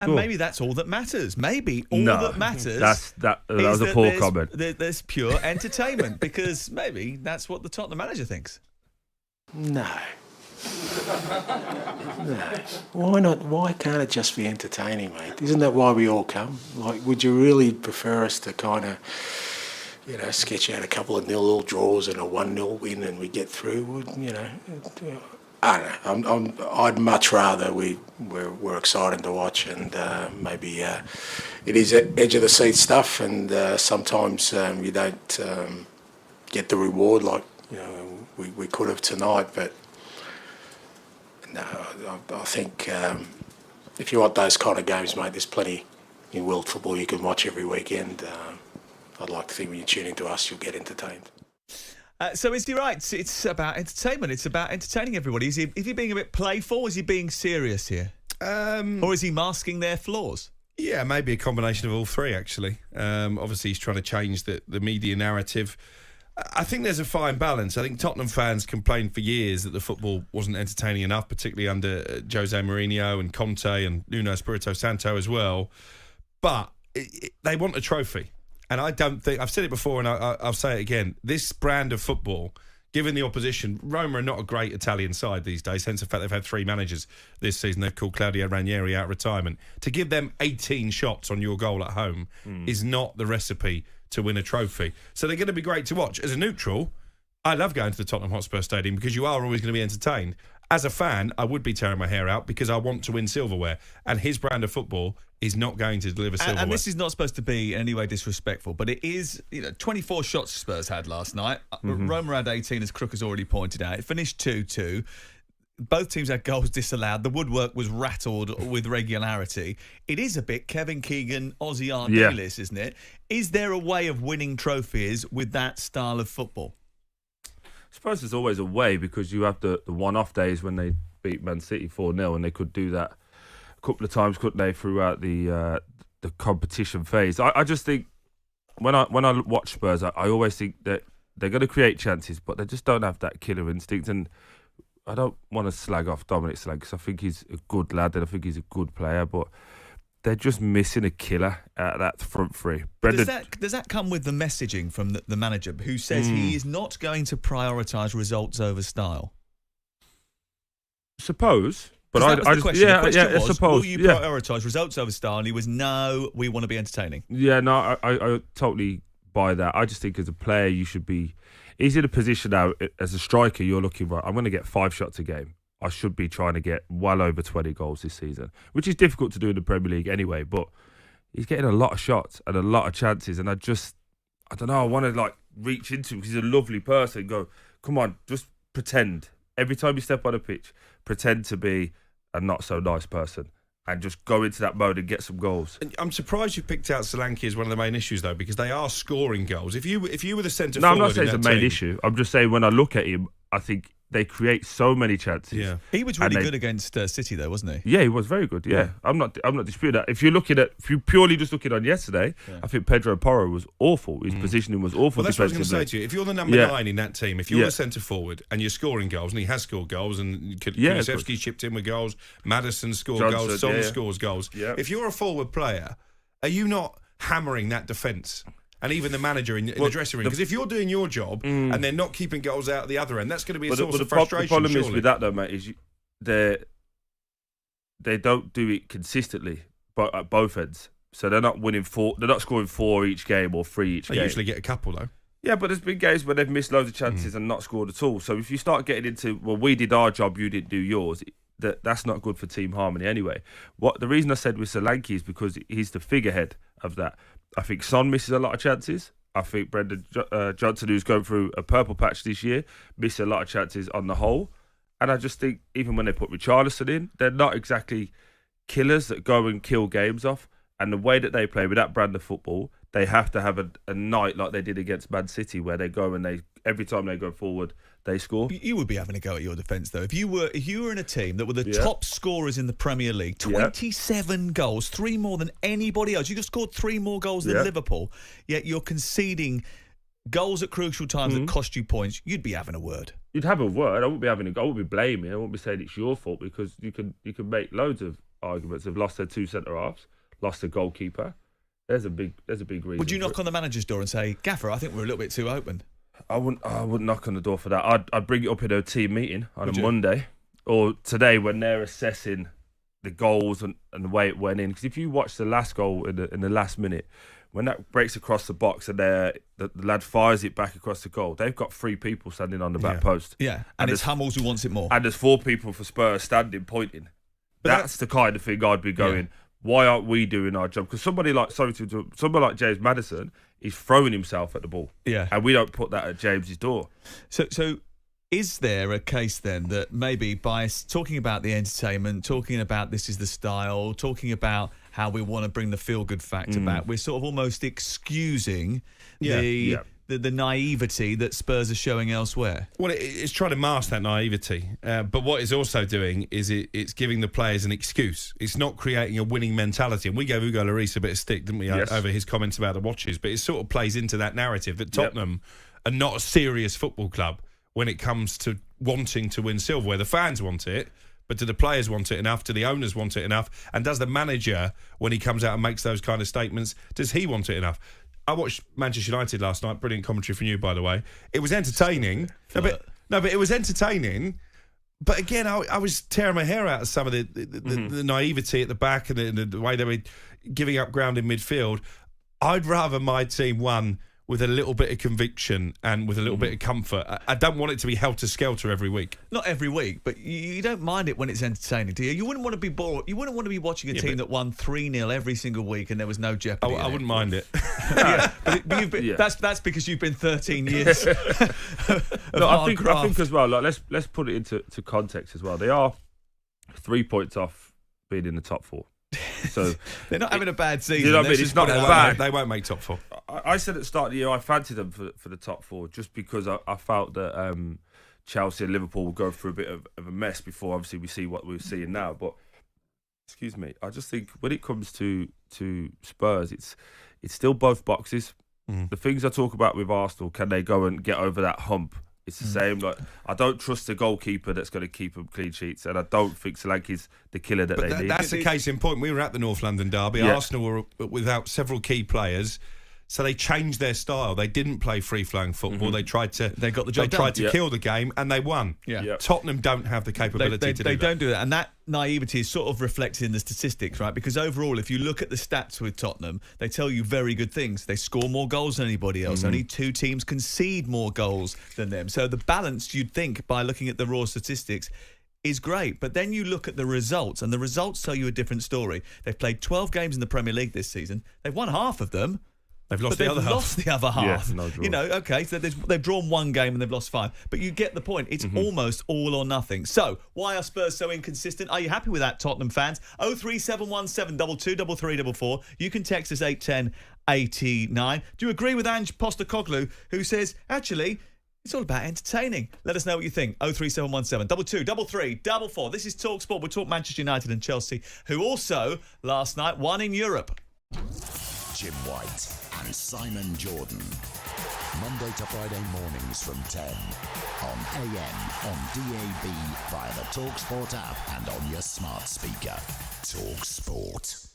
And maybe that's all that matters. Maybe all that matters. That was a poor comment. There's pure entertainment because maybe that's what the Tottenham manager thinks. No. No. Why not? Why can't it just be entertaining, mate? Isn't that why we all come? Like, would you really prefer us to kind of, sketch out a couple of 0-0 draws and a 1-0 win and we get through? I don't know. I'd much rather we're exciting to watch, and maybe it is edge of the seat stuff, and sometimes you don't get the reward like we could have tonight. But no, I think if you want those kind of games, mate, there's plenty in world football you can watch every weekend. I'd like to think when you tune into us, you'll get entertained. So is he right? It's about entertainment. It's about entertaining everybody. Is he being a bit playful? Is he being serious here? Or is he masking their flaws? Yeah, maybe a combination of all three, actually. Obviously, he's trying to change the media narrative. I think there's a fine balance. I think Tottenham fans complained for years that the football wasn't entertaining enough, particularly under Jose Mourinho and Conte and Nuno Espirito Santo as well. But they want a trophy. And I don't think, I've said it before and I'll say it again, this brand of football, given the opposition, Roma are not a great Italian side these days, hence the fact they've had 3 managers this season. They've called Claudio Ranieri out of retirement. To give them 18 shots on your goal at home is not the recipe to win a trophy. So they're going to be great to watch. As a neutral, I love going to the Tottenham Hotspur Stadium because you are always going to be entertained. As a fan, I would be tearing my hair out because I want to win silverware. And his brand of football is not going to deliver silverware. And this is not supposed to be in any way disrespectful, but it is, 24 shots Spurs had last night. Roma had 18, as Crook has already pointed out. It finished 2-2. Both teams had goals disallowed. The woodwork was rattled with regularity. It is a bit Kevin Keegan, Ozzy Ardiles, isn't it? Is there a way of winning trophies with that style of football? I suppose there's always a way because you have the one-off days when they beat Man City 4-0 and they could do that a couple of times, couldn't they, throughout the competition phase. I just think when I watch Spurs, I always think that they're going to create chances, but they just don't have that killer instinct. And I don't want to slag off Dominic Solanke because I think he's a good lad and I think he's a good player, but they're just missing a killer at that front three. Does that come with the messaging from the manager who says he is not going to prioritise results over style? Suppose. But I just, the question was, suppose. Will you prioritise results over style? And he was, no, we want to be entertaining. Yeah, no, I totally buy that. I just think as a player, you should be... He's in a position now, as a striker, you're looking, right, I'm going to get 5 shots a game. I should be trying to get well over 20 goals this season, which is difficult to do in the Premier League anyway, but he's getting a lot of shots and a lot of chances, and I don't know, I want to reach into him because he's a lovely person, go, come on, just pretend. Every time you step on a pitch, pretend to be a not so nice person and just go into that mode and get some goals. And I'm surprised you picked out Solanke as one of the main issues, though, because they are scoring goals. If you were the centre forward, I'm not saying it's a main issue. I'm just saying when I look at him, I think they create so many chances. Yeah, he was really good against City, though, wasn't he? Yeah, he was very good. Yeah. I'm not disputing that. If you purely just looking on yesterday, I think Pedro Porro was awful. His positioning was awful. Well, that's what I was going to say to you. If you're the number 9 in that team, if you're the centre forward and you're scoring goals, and he has scored goals, and Kulusevski chipped in with goals, Maddison scored goals, Son scores goals. Yeah. If you're a forward player, are you not hammering that defence? And even the manager in the dressing room. Because if you're doing your job and they're not keeping goals out at the other end, that's going to be a source of frustration. The problem surely. is with that, though, mate, is they don't do it consistently, but at both ends. So they're not winning 4. They're not scoring 4 each game or 3 each game. They usually get a couple, though. Yeah, but there's been games where they've missed loads of chances and not scored at all. So if you start getting into, well, we did our job, you didn't do yours, that's not good for team harmony anyway. The reason I said with Solanke is because he's the figurehead of that. I think Son misses a lot of chances. I think Brendan Johnson, who's going through a purple patch this year, misses a lot of chances on the whole. And I just think even when they put Richarlison in, they're not exactly killers that go and kill games off. And the way that they play with that brand of football, they have to have a night like they did against Man City, where they go and every time they go forward, they score. You would be having a go at your defence, though. If you were in a team that were the top scorers in the Premier League, 27 goals, 3 more than anybody else. You just scored 3 more goals than Liverpool, yet you're conceding goals at crucial times that cost you points. You'd be having a word. You'd have a word. I wouldn't be having I wouldn't be blaming. I wouldn't be saying it's your fault because you can make loads of arguments. They've lost their 2 centre-halves, lost their goalkeeper. There's a big reason. Would you knock on the manager's door and say, Gaffer, I think we're a little bit too open? I wouldn't knock on the door for that. I'd bring it up in a team meeting on a Monday or today when they're assessing the goals and the way it went in. Because if you watch the last goal in the last minute, when that breaks across the box and the lad fires it back across the goal, they've got 3 people standing on the back post. Yeah, and it's Hummels who wants it more. And there's 4 people for Spurs standing, pointing. But that's the kind of thing I'd be going, why aren't we doing our job? Because somebody like James Maddison, he's throwing himself at the ball. Yeah. And we don't put that at James's door. So is there a case then that maybe by talking about the entertainment, talking about this is the style, talking about how we want to bring the feel-good factor back, we're sort of almost excusing the naivety that Spurs are showing elsewhere? Well, it's trying to mask that naivety. But what it's also doing is it's giving the players an excuse. It's not creating a winning mentality. And we gave Hugo Lloris a bit of stick, didn't we, over his comments about the watches. But it sort of plays into that narrative that Tottenham are not a serious football club when it comes to wanting to win silverware. The fans want it, but do the players want it enough? Do the owners want it enough? And does the manager, when he comes out and makes those kind of statements, does he want it enough? I watched Manchester United last night. Brilliant commentary from you, by the way. It was entertaining. But it was entertaining. But again, I was tearing my hair out of some of the naivety at the back and the way they were giving up ground in midfield. I'd rather my team won with a little bit of conviction and with a little bit of comfort. I don't want it to be helter-skelter every week. Not every week, but you don't mind it when it's entertaining, do you? You wouldn't want to be bored. You wouldn't want to be watching a team that won 3-0 every single week and there was no jeopardy. I wouldn't mind it. That's because you've been 13 years. I think as well. Like, let's put it into context as well. They are 3 points off being in the top 4. So they're not having a bad season. You know what I mean? It's not bad. They won't make top 4. I said at the start of the year I fancied them for the top 4 just because I felt that Chelsea and Liverpool will go through a bit of a mess before obviously we see what we're seeing now. But excuse me, I just think when it comes to Spurs, it's still both boxes. The things I talk about with Arsenal, can they go and get over that hump? It's the same. Like, I don't trust the goalkeeper that's going to keep them clean sheets, and I don't think Solanke's the killer that they need. That's the case in point. We were at the North London derby. Arsenal were without several key players, so they changed their style. They didn't play free-flowing football. They tried to. They got the job done. Tried to kill the game, and they won. Tottenham don't have the capability to do that. They don't do that, and that naivety is sort of reflected in the statistics, right? Because overall, if you look at the stats with Tottenham, they tell you very good things. They score more goals than anybody else. Only 2 teams concede more goals than them. So the balance, you'd think, by looking at the raw statistics, is great. But then you look at the results, and the results tell you a different story. They've played 12 games in the Premier League this season. They've won half of them. They've lost the other half. Yeah, no draw. You know, okay, so they've drawn 1 game and they've lost 5. But you get the point. It's almost all or nothing. So, why are Spurs so inconsistent? Are you happy with that, Tottenham fans? 03717 223344. You can text us 81089. Do you agree with Ange Postecoglou, who says, actually, it's all about entertaining? Let us know what you think. 03717 223344. This is talkSPORT. We'll talk Manchester United and Chelsea, who also, last night, won in Europe. Jim White and Simon Jordan. Monday to Friday mornings from 10 on AM, on DAB, via the talkSPORT app and on your smart speaker. talkSPORT.